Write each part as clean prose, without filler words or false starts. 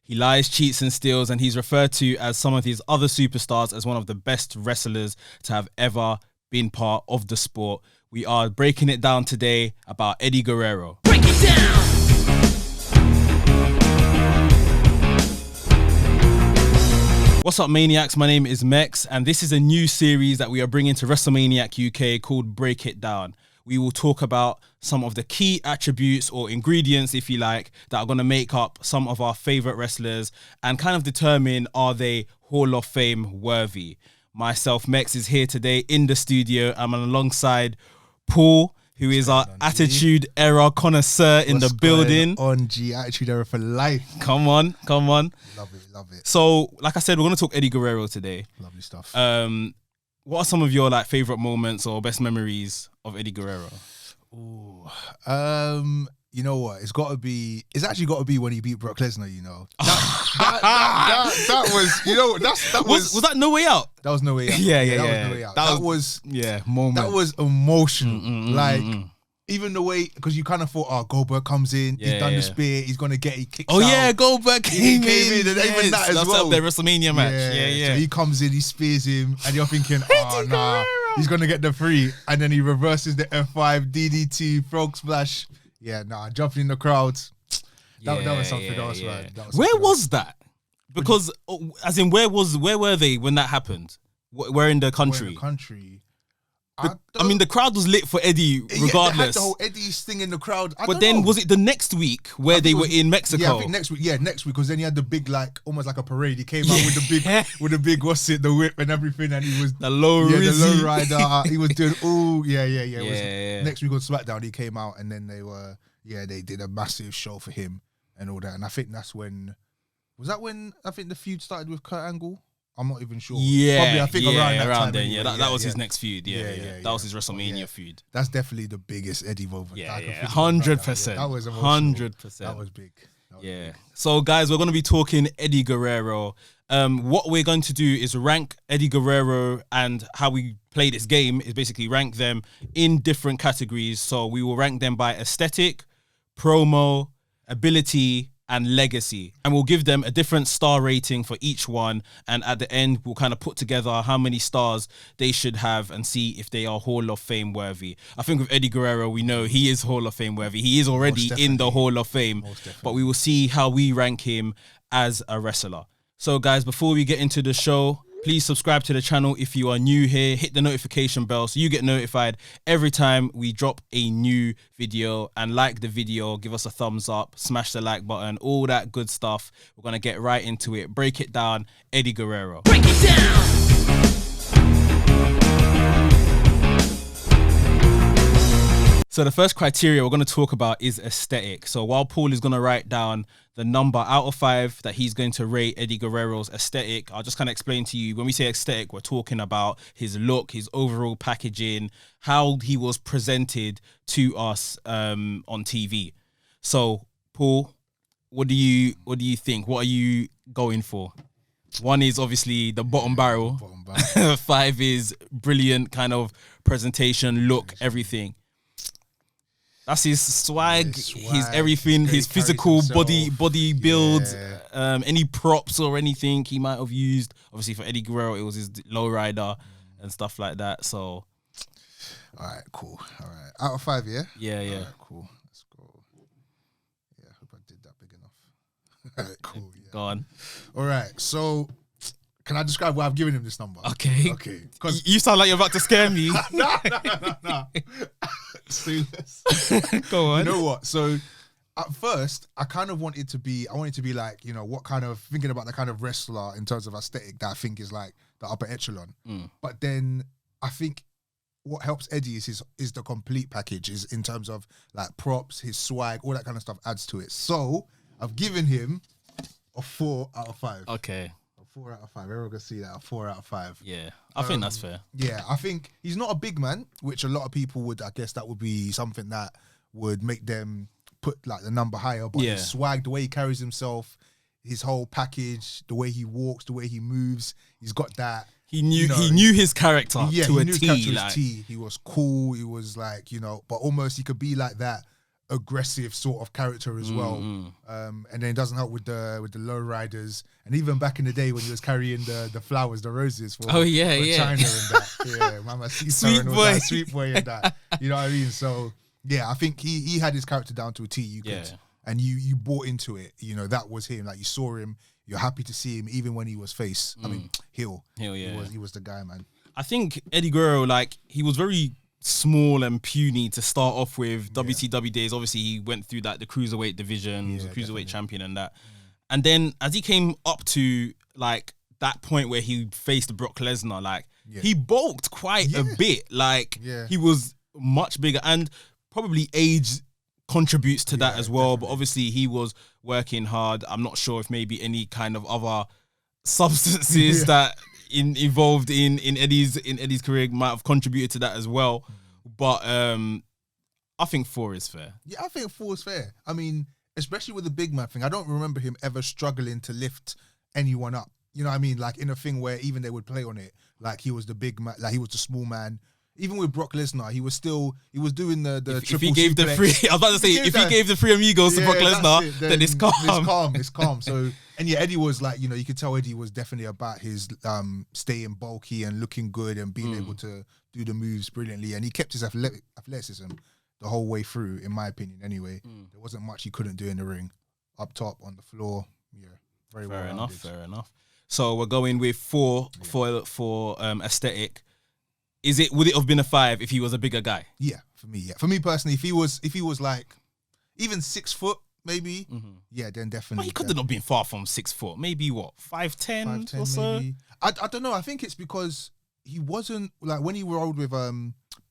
He lies, cheats, and steals, and he's referred to as some of his other superstars as one of the best wrestlers to have ever been part of the sport. We are breaking it down today about Eddie Guerrero. Break it down! What's up, Maniacs? My name is Mex, and this is a new series that we are bringing to WrestleManiac UK called Break It Down. We will talk about some of the key attributes or ingredients, if you like, that are going to make up some of our favorite wrestlers and kind of determine, are they Hall of Fame worthy? Myself, Mex, is here today in the studio. I'm alongside Paul, who is our Attitude Era connoisseur in the building. On G, Attitude Era for life. Come on. Love it. So, like I said, we're going to talk Eddie Guerrero today. Lovely stuff. What are some of your favorite moments or best memories of Eddie Guerrero? Ooh, you know what? It's actually got to be when he beat Brock Lesnar. You know, that was, you know, was that No Way Out? That was No Way Out. Yeah. That was No Way Out. That was moment. That was emotional. Even the way, because you kind of thought, oh, Goldberg comes in, he's done the spear, he's gonna get, he kicks out. Oh yeah, Goldberg came in, and even that as well. That's up there, WrestleMania match. Yeah. So he comes in, he spears him, and you're thinking, oh nah, he's gonna get the free, and then he reverses the F5 DDT frog splash. Yeah, jumping in the crowd. That was something else, man. Where was that? Because, as in, where were they when that happened? Where in the country? I mean, the crowd was lit for Eddie regardless. Yeah, they had the whole Eddie's thing in the crowd. But then, was it the next week where they were in Mexico? Yeah, I think next week. Yeah, next week, because then he had the big, almost like a parade. He came out with the big, the whip and everything, and he was the low rider. He was doing next week on SmackDown, he came out, and then they did a massive show for him and all that. And I think that's when I think the feud started with Kurt Angle. I'm not even sure. Yeah, probably. I think around that time. Then. Yeah, that was his next feud. That was his WrestleMania feud. That's definitely the biggest Eddie moment. 100%. That was 100%. That was big. Big. So, guys, we're going to be talking Eddie Guerrero. What we're going to do is rank Eddie Guerrero, and how we play this game is basically rank them in different categories. So we will rank them by aesthetic, promo, ability, and legacy, and we'll give them a different star rating for each one, and at the end we'll kind of put together how many stars they should have and see if they are Hall of Fame worthy. I think with Eddie Guerrero, we know he is Hall of Fame worthy. He is already in the Hall of Fame, but we will see how we rank him as a wrestler. So guys, before we get into the show, please subscribe to the channel if you are new here. Hit the notification bell so you get notified every time we drop a new video, and like the video, give us a thumbs up, smash the like button, all that good stuff. We're going to get right into it. Break it down, Eddie Guerrero. Break it down! So the first criteria we're going to talk about is aesthetic. So while Paul is going to write down the number out of 5 that he's going to rate Eddie Guerrero's aesthetic, I'll just kind of explain to you, when we say aesthetic, we're talking about his look, his overall packaging, how he was presented to us on TV. So Paul, what do you think? What are you going for? 1 is obviously the bottom barrel. 5 is brilliant kind of presentation, look, everything. That's his swag, his everything, his physical body build, any props or anything he might have used. Obviously for Eddie Guerrero, it was his lowrider and stuff like that. So, all right, cool. All right, out of 5, yeah. Yeah. All right, cool. Let's go. Yeah, I hope I did that big enough. All right, cool. Yeah. Go on. All right, so can I describe why I've given him this number? Okay. Because you sound like you're about to scare me. No. Go on. You know what? So at first, I wanted to be like, you know, what kind of, thinking about the kind of wrestler in terms of aesthetic that I think is like the upper echelon. But then I think what helps Eddie is the complete package, is in terms of like props, his swag, all that kind of stuff adds to it. So I've given him a 4 out of 5. Okay. 4 out of 5. Everyone can see that. A 4 out of 5. Yeah, I think that's fair. Yeah, I think he's not a big man, which a lot of people would, I guess that would be something that would make them put like the number higher. But his swag, the way he carries himself, his whole package, the way he walks, the way he moves, he's got that. He knew his character to a T. He was cool. He was like, you know, but almost he could be like that aggressive sort of character as well. And then it doesn't help with the low riders. And even back in the day when he was carrying the flowers, the roses for, for China and that. Yeah, Mama Sweet boy. Sweet boy and that. You know what I mean? So yeah, I think he had his character down to a T. You could, and you bought into it. You know, that was him. Like you saw him, you're happy to see him even when he was face. I mean, heel. Yeah. He was the guy, man. I think Eddie Guerrero, like, he was very small and puny to start off with. WCW days, obviously he went through that, the cruiserweight division, was a cruiserweight champion and that. And then as he came up to like that point where he faced Brock Lesnar, like he bulked quite a bit. Like he was much bigger, and probably age contributes to that as well. Definitely. But obviously he was working hard. I'm not sure if maybe any kind of other substances that involved in Eddie's career might have contributed to that as well. But I think 4 is fair. Yeah, I think 4 is fair. I mean, especially with the big man thing, I don't remember him ever struggling to lift anyone up. You know what I mean? Like in a thing where even they would play on it, like he was the big man, like he was the small man. Even with Brock Lesnar, he was doing the triple. If he gave suplex. the free, I was about to say, if he gave the 3 amigos to Brock Lesnar, then it's calm. It's calm. So, and yeah, Eddie was like, you know, you could tell Eddie was definitely about his staying bulky and looking good and being able to do the moves brilliantly. And he kept his athleticism the whole way through, in my opinion. Anyway, there wasn't much he couldn't do in the ring, up top, on the floor. Yeah, very well. Fair enough. So we're going with 4 for aesthetic. Would it have been a 5 if he was a bigger guy? Yeah, for me, yeah. For me personally, if he was like even 6 foot, maybe, then definitely. But he could have not been far from 6 foot. Maybe what, 5'10" or so? Maybe. I don't know. I think it's because he wasn't like when he rolled with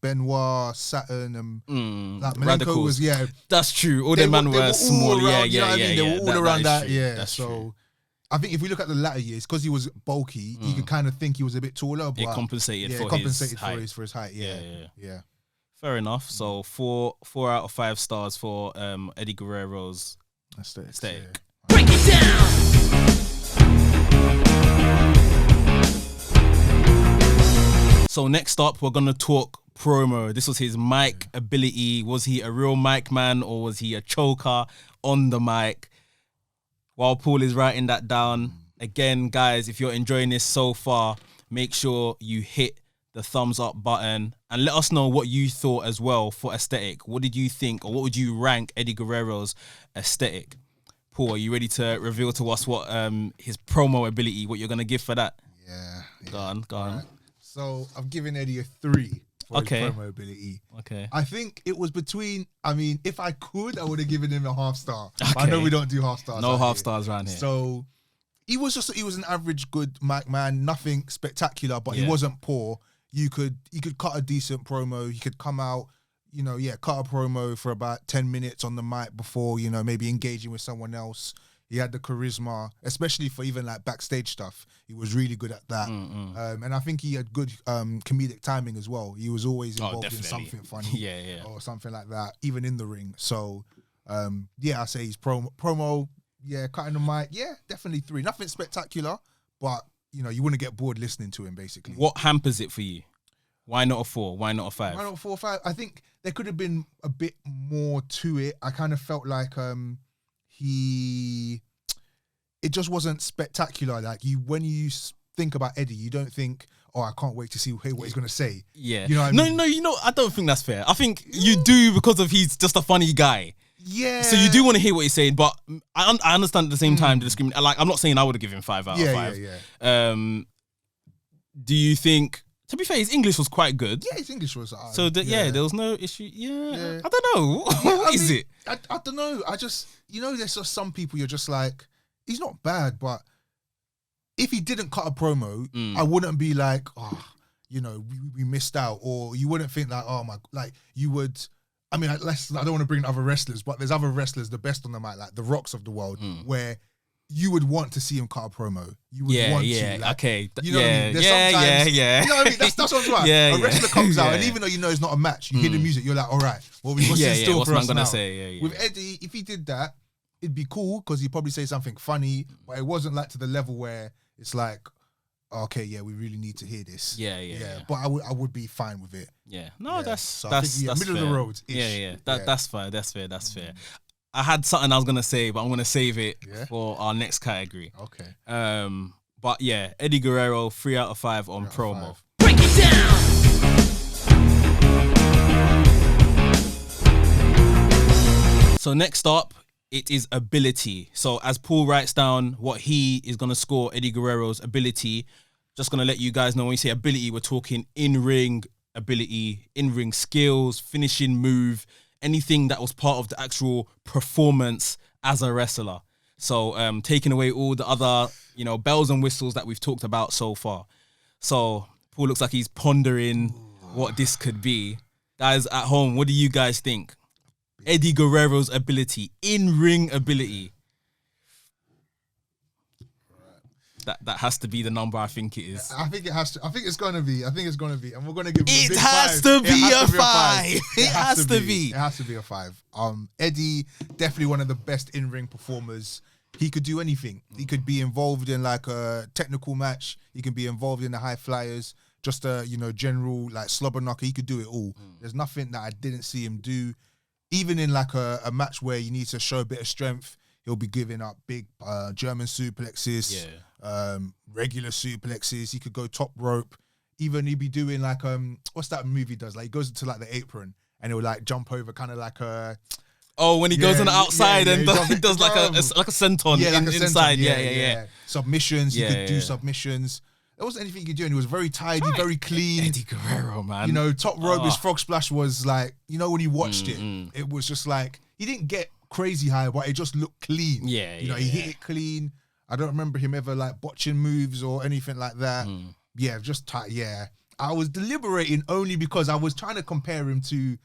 Benoit, Saturn, and like Malenko Radicals. was That's true. All them men were small. Around, you know what I mean? They were all around that. True. Yeah, that's so. True. I think if we look at the latter years, because he was bulky, you could kind of think he was a bit taller. But it compensated for his height. Yeah. Fair enough. So 4 out of 5 stars for Eddie Guerrero's aesthetic. Yeah. Break it down. So next up, we're gonna talk promo. This was his mic ability. Was he a real mic man or was he a choker on the mic? While Paul is writing that down, again, guys, if you're enjoying this so far, make sure you hit the thumbs up button and let us know what you thought as well for aesthetic. What did you think, or what would you rank Eddie Guerrero's aesthetic? Paul, are you ready to reveal to us what his promo ability, what you're going to give for that? Yeah. Go on. Right. So I'm giving Eddie a 3 for his promo ability. Okay. I think it was between, I mean, if I could, I would have given him a half star. Okay. I know we don't do half stars. No half stars around here. So he was an average good mic man, nothing spectacular, but he wasn't poor. He could cut a decent promo. He could come out, cut a promo for about 10 minutes on the mic before, maybe engaging with someone else. He had the charisma, especially for even like backstage stuff. He was really good at that. And I think he had good comedic timing as well. He was always involved in something funny or something like that, even in the ring. So, I say he's promo, cutting the mic. Yeah, definitely 3. Nothing spectacular, but, you wouldn't get bored listening to him, basically. What hampers it for you? Why not a 4? Why not a 5? Why not 4 or 5? I think there could have been a bit more to it. I kind of felt like... it just wasn't spectacular. Like when you think about Eddie, you don't think, oh, I can't wait to see what he's going to say. Yeah. You know what I mean? No, I don't think that's fair. I think you do because of he's just a funny guy. Yeah. So you do want to hear what he's saying, but I understand at the same time the discrimination. Like, I'm not saying I would have given 5 out of 5. Yeah. Do you think... To be fair, his English was quite good. Yeah, his English was... there was no issue. Yeah. I don't know. What is it? I don't know. I just... there's just some people you're just like, he's not bad, but if he didn't cut a promo, I wouldn't be like, we missed out. Or you wouldn't think like, oh my... Like, you would... I mean, I don't want to bring in other wrestlers, but there's other wrestlers, the best on the mic, like the Rocks of the world, where... You would want to see him cut a promo. You would want to. Like, okay. You know what I mean? There's sometimes, you know what I mean? That's what I'm saying. A wrestler comes out, and even though it's not a match, you hear the music, you're like, all right, well, what's in store for us now? Say? With Eddie, if he did that, it'd be cool because he'd probably say something funny, but it wasn't like to the level where it's like, okay, yeah, we really need to hear this. Yeah. But I would be fine with it. Yeah. No, that's So that's I think, that's middle fair. of the road. Yeah. That's fine. That's fair. I had something I was gonna say, but I'm gonna save it for our next category. Okay. But yeah, Eddie Guerrero, 3 out of 5 on promo. Break it down. So next up, it is ability. So as Paul writes down what he is going to score Eddie Guerrero's ability, just going to let you guys know when we say ability, we're talking in-ring ability, in-ring skills, finishing move, anything that was part of the actual performance as a wrestler. So taking away all the other, bells and whistles that we've talked about so far. So Paul looks like he's pondering what this could be. Guys at home, what do you guys think? Eddie Guerrero's ability, in-ring ability. That has to be the number I think it is. I think it has to. I think it's gonna be. And we're gonna give it. It has to be a 5. It has to be. It has to be a 5. Eddie, definitely one of the best in-ring performers. He could do anything. He could be involved in like a technical match. He can be involved in the high flyers. Just a general like slobber knocker. He could do it all. There's nothing that I didn't see him do. Even in like a match where you need to show a bit of strength, he'll be giving up big German suplexes, regular suplexes. He could go top rope. Even he'd be doing like what's that movie does? Like he goes into like the apron and he'll like jump over kind of like a. Oh, when he goes on the outside and he does like a senton inside. Yeah. Submissions. He could do submissions. There wasn't anything he could do, and he was very tidy, very clean. Eddie Guerrero, man. Top rope, his frog splash was like, when you watched it was just like, he didn't get crazy high, but it just looked clean. He hit it clean. I don't remember him ever like botching moves or anything like that. Just tight. I was deliberating only because I was trying to compare him to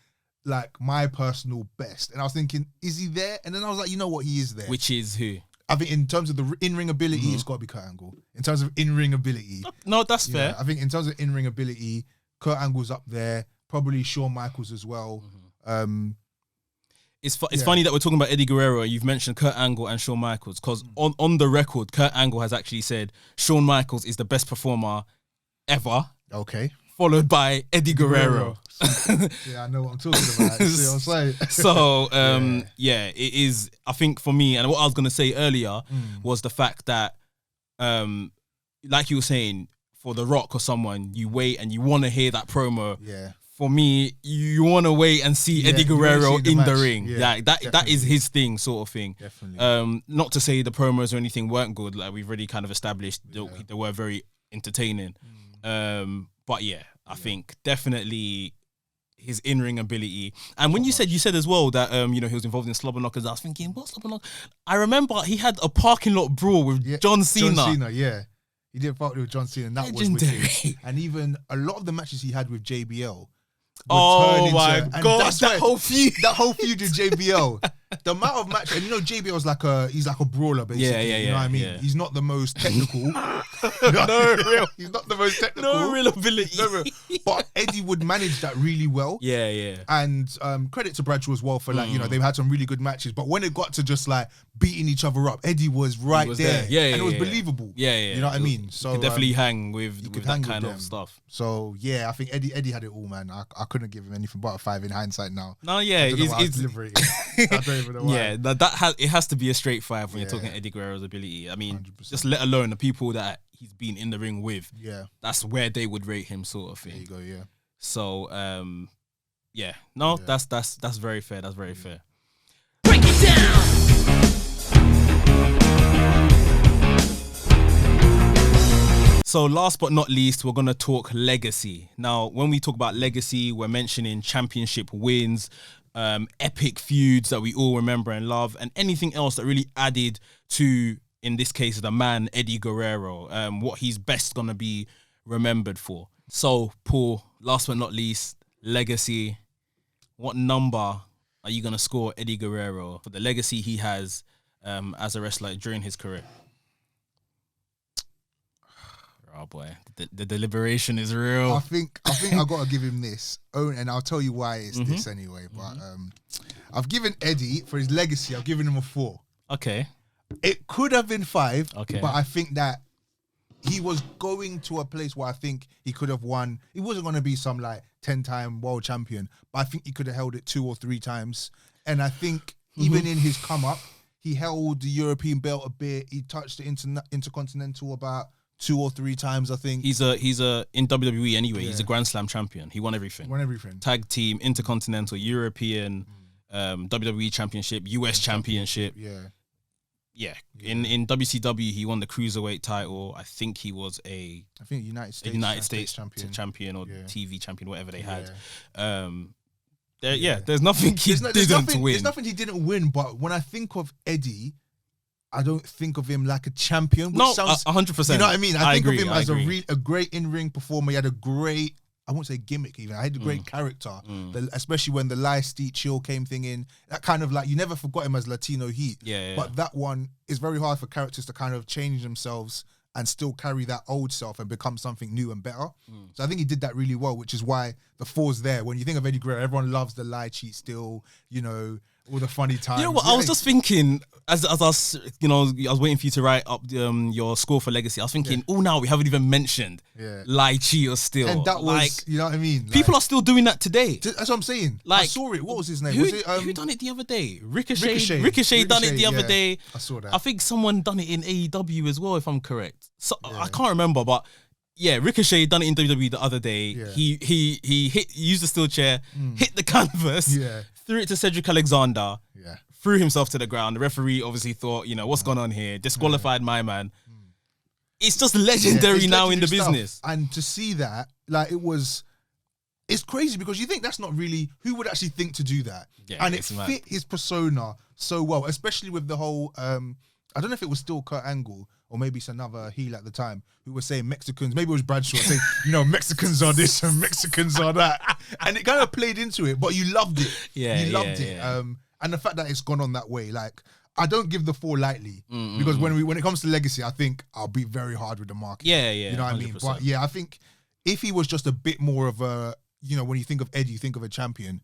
like my personal best, and I was thinking, is he there? And then I was like, you know what, he is there. Which is who? I think in terms of the in-ring ability, it's got to be Kurt Angle. In terms of in-ring ability. No, that's fair. I think in terms of in-ring ability, Kurt Angle's up there. Probably Shawn Michaels as well. It's funny that we're talking about Eddie Guerrero. You've mentioned Kurt Angle and Shawn Michaels because on the record, Kurt Angle has actually said Shawn Michaels is the best performer ever. Okay. Followed by Eddie Guerrero. I know what I'm talking about. See what I'm saying? So, it is, I think for me, and what I was going to say earlier was the fact that, like you were saying, for The Rock or someone, you wait and you want to hear that promo. Yeah. For me, you want to wait and see Eddie Guerrero in the ring. Yeah, that is his thing, sort of thing. Definitely. Not to say the promos or anything weren't good. Like we've already kind of established, they were very entertaining. But I think definitely his in-ring ability. And when you said as well that he was involved in slobber knockers, I was thinking, what slobber knockers? I remember he had a parking lot brawl with John Cena. John Cena, yeah. He did fight with John Cena, and that legendary. Was wicked. And even a lot of the matches he had with JBL. Oh my God, that whole feud with JBL. The amount of match, and JBL's like he's like a brawler basically. You know what I mean? Yeah. He's not the most technical. He's not the most technical. No real ability. But Eddie would manage that really well. Yeah. And credit to Bradshaw as well for like, they've had some really good matches. But when it got to just like beating each other up, Eddie was there. Yeah, and it was believable. Yeah. You know what I mean? So you could definitely hang with that kind of stuff. So I think Eddie had it all, man. I couldn't give him anything but a 5 in hindsight now. No, yeah, it's deliberating. I don't even know why. Yeah, it has to be a straight 5 when you're talking Eddie Guerrero's ability. I mean, 100%. Just let alone the people that he's been in the ring with. Yeah, that's where they would rate him, sort of thing. There you go. Yeah. So, that's very fair. That's very fair. Break it down. So last but not least, we're going to talk legacy. Now, when we talk about legacy, we're mentioning championship wins, epic feuds that we all remember and love, and anything else that really added to, in this case, the man, Eddie Guerrero, what he's best going to be remembered for. So, Paul, last but not least, legacy. What number are you going to score Eddie Guerrero for the legacy he has as a wrestler during his career? Oh boy, the deliberation is real. I think I got to give him this. Oh, and I'll tell you why it's this anyway. But I've given Eddie for his legacy. I've given him a 4. Okay. It could have been 5. Okay. But I think that he was going to a place where I think he could have won. He wasn't going to be some like 10-time world champion, but I think he could have held it 2 or 3 times. And I think even in his come up, he held the European belt a bit. He touched the Intercontinental about 2 or 3 times, I think. He's a in WWE anyway. He's a Grand Slam champion. He won everything. Tag team, Intercontinental, European, WWE Championship, US Championship. Yeah. In WCW, he won the Cruiserweight title. I think he was United States champion or TV champion, whatever they had. There's nothing he didn't win. There's nothing he didn't win, but when I think of Eddie, I don't think of him like a champion. Which sounds 100%. You know what I mean? I think agree, of him as a great in-ring performer. He had a great, I won't say gimmick even. I had a great character, especially when the Lie, Steed, Chill came thing in. That kind of like, you never forgot him as Latino Heat. But that one is very hard for characters to kind of change themselves and still carry that old self and become something new and better. So I think he did that really well, which is why the 4's there. When you think of Eddie Guerrero, everyone loves the lie, cheat, still, you know, all the funny times. You know what? I was just thinking, as I was, I was waiting for you to write up your score for Legacy. I was thinking, now we haven't even mentioned lie, cheat, or steal. And that was, you know what I mean? People are still doing that today. That's what I'm saying. I saw it. What was his name? Who done it the other day? Ricochet done it the other day. I saw that. I think someone done it in AEW as well, if I'm correct. So I can't remember, but yeah, Ricochet done it in WWE the other day. He used the steel chair, hit the canvas, threw it to Cedric Alexander, threw himself to the ground. The referee obviously thought, what's going on here? Disqualified my man. It's just legendary it's now in the business. And to see that, like, it's crazy because you think that's not really, who would actually think to do that? And it fit his persona so well, especially with the whole, I don't know if it was still Kurt Angle or maybe it's another heel at the time who was saying Mexicans, maybe it was Bradshaw saying, Mexicans are this and Mexicans are that. And it kind of played into it, but you loved it. You loved it. And the fact that it's gone on that way, like, I don't give the 4 lightly because when it comes to Legacy, I think I'll be very hard with the market. You know what I mean? But yeah, I think if he was just a bit more of a, when you think of Eddie, you think of a champion.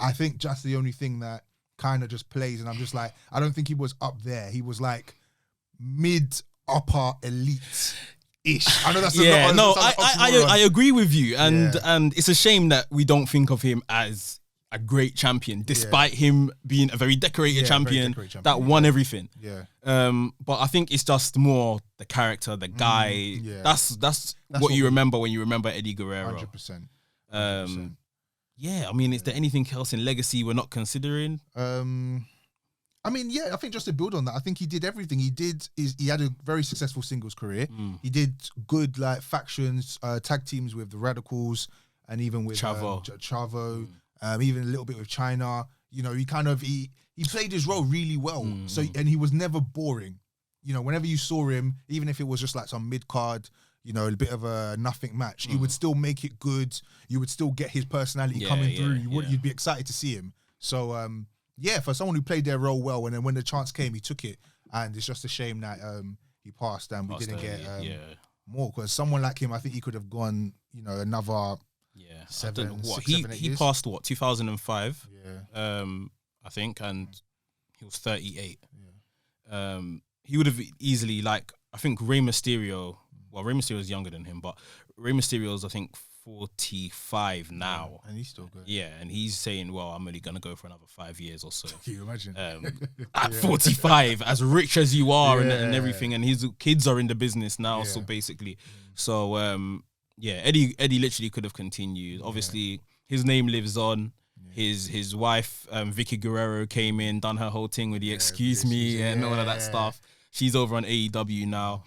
I think just the only thing that kind of just plays, and I'm just like, I don't think he was up there. He was like mid-upper elite-ish. I know that's a lot. I agree with you, and it's a shame that we don't think of him as a great champion, despite him being a very decorated champion that won everything. But I think it's just more the character, the guy. That's what you remember when you remember Eddie Guerrero. 100%. I mean, is there anything else in Legacy we're not considering? I mean, I think just to build on that, I think he did everything. He had a very successful singles career. He did good like factions, tag teams with the Radicals, and even with Chavo. Even a little bit with China. He kind of he played his role really well. So and he was never boring. Whenever you saw him, even if it was just like some mid card, a bit of a nothing match, he would still make it good. You would still get his personality coming through. You'd be excited to see him. So for someone who played their role well, and then when the chance came, he took it. And it's just a shame that he passed and we didn't get more. Because someone like him, I think he could have gone, another. He passed 2005. I think, and he was 38. He would have easily, I think Rey Mysterio. Well, Rey Mysterio is younger than him, but Rey Mysterio is, I think, 45 now, and he's still good. And he's saying, "Well, I'm only gonna go for another 5 years or so." Can you imagine? At 45, as rich as you are, and everything, and his kids are in the business now. So basically, Eddie literally could have continued. Obviously, his name lives on. His wife, Vickie Guerrero, came in, done her whole thing with the excuse me and all of that stuff. She's over on AEW now.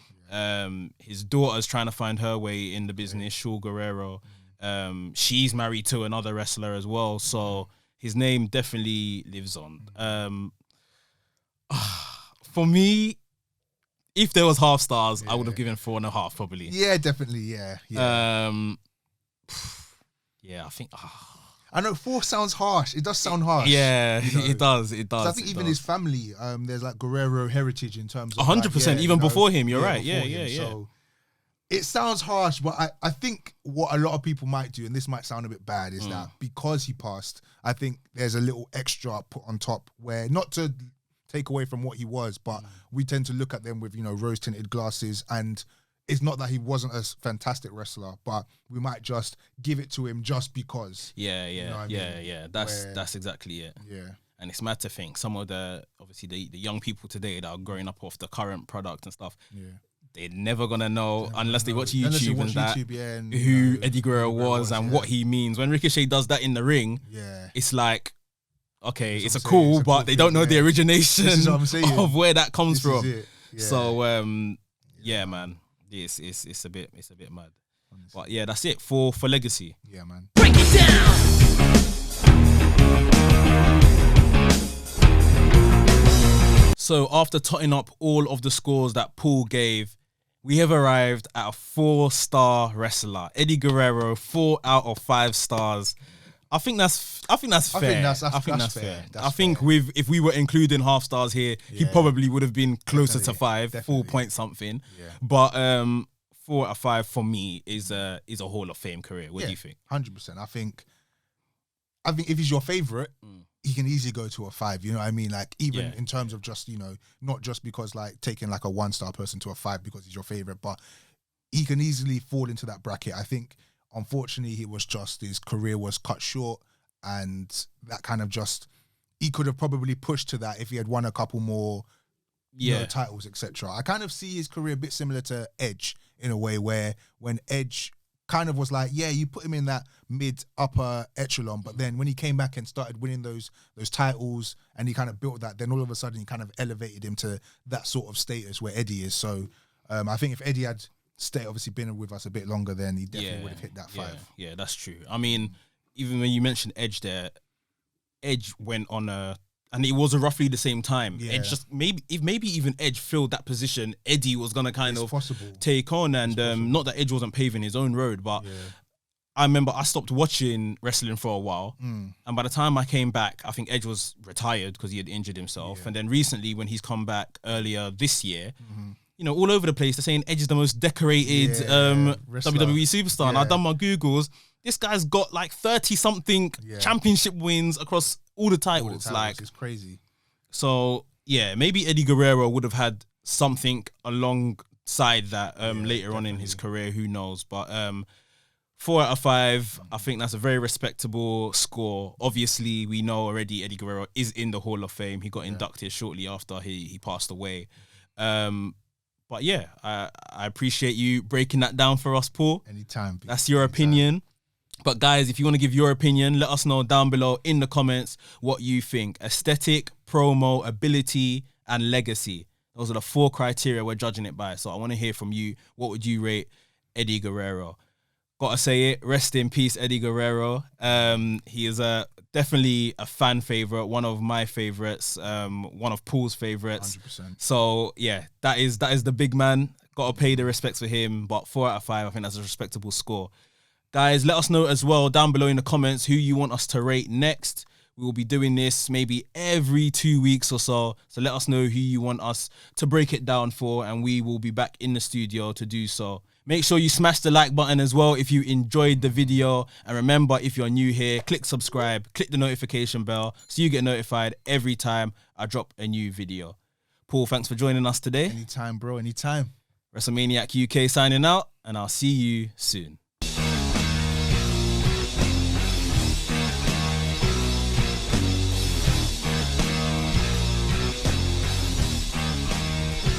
His daughter's trying to find her way in the business, Shaw Guerrero. She's married to another wrestler as well. So his name definitely lives on. For me, if there was half stars, I would have given 4.5 probably. Yeah, definitely. I think. I know 4 sounds harsh. It does sound harsh. Yeah, it does. It does. So I think even his family, there's like Guerrero heritage in terms of 100%. Even before him, you're right. Yeah. So it sounds harsh, but I think what a lot of people might do, and this might sound a bit bad, is that because he passed, I think there's a little extra put on top where, not to take away from what he was, but we tend to look at them with, rose tinted glasses, and it's not that he wasn't a fantastic wrestler, but we might just give it to him just because. Yeah. You know what I mean? Yeah. That's exactly it. Yeah. And it's mad to think some of the young people today that are growing up off the current product and stuff. Yeah. They're never gonna know unless they watch Unless they YouTube watch and that YouTube, yeah, and, who Eddie Guerrero was and what he means. When Ricochet does that in the ring, it's like, okay, it's a cool, but they don't know the origination of where that comes from. Yeah. So yeah, man, it's a bit mad. Honestly. But yeah, that's it for Legacy. Yeah, man. Break it down. So after totting up all of the scores that Paul gave, we have arrived at a 4-star wrestler, Eddie Guerrero, 4 out of 5 stars. I think that's fair. I think that's fair. I think if we were including half stars here, he probably would have been closer to 5, 4 point something. Yeah. But 4 out of 5 for me is a Hall of Fame career. What do you think? 100%. I think if he's your favorite, he can easily go to a 5. You know what I mean? Like even in terms of just, you know, not just because like taking like a 1-star person to a 5 because he's your favorite, but he can easily fall into that bracket. I think unfortunately his career was cut short, and that kind of just, he could have probably pushed to that if he had won a couple more you know, titles, etc. I kind of see his career a bit similar to Edge in a way, where when Edge kind of was like, yeah, you put him in that mid-upper echelon, but then when he came back and started winning those titles and he kind of built that, then all of a sudden he kind of elevated him to that sort of status where Eddie is. So I think if Eddie had obviously been with us a bit longer, then he definitely would have hit that 5. Yeah, that's true. I mean, even when you mentioned Edge there, Edge went on and it was roughly the same time. Yeah. Edge just maybe even Edge filled that position, Eddie was gonna kind of take on, and not that Edge wasn't paving his own road, but I remember I stopped watching wrestling for a while, and by the time I came back, I think Edge was retired because he had injured himself, and then recently when he's come back earlier this year. You know, all over the place, they're saying Edge is the most decorated WWE superstar. And I've done my Googles. This guy's got like 30-something championship wins across all the titles. Like, it's crazy. So, yeah, maybe Eddie Guerrero would have had something alongside that later on in his career. Who knows? But 4 out of 5, I think that's a very respectable score. Obviously, we know already Eddie Guerrero is in the Hall of Fame. He got inducted shortly after he passed away. But yeah, I appreciate you breaking that down for us, Paul. Anytime. That's your opinion. But guys, if you want to give your opinion, let us know down below in the comments what you think. Aesthetic, promo, ability, and legacy. Those are the 4 criteria we're judging it by. So I want to hear from you. What would you rate Eddie Guerrero? Gotta say it, rest in peace, Eddie Guerrero. He is definitely a fan favorite, one of my favorites, one of Paul's favorites. 100%. So yeah, that is the big man. Gotta pay the respects for him. But 4 out of 5, I think that's a respectable score. Guys, let us know as well down below in the comments who you want us to rate next. We will be doing this maybe every 2 weeks or so. So let us know who you want us to break it down for, and we will be back in the studio to do so. Make sure you smash the like button as well if you enjoyed the video. And remember, if you're new here, click subscribe, click the notification bell so you get notified every time I drop a new video. Paul, thanks for joining us today. Anytime, bro, anytime. WrestleManiac UK signing out, and I'll see you soon.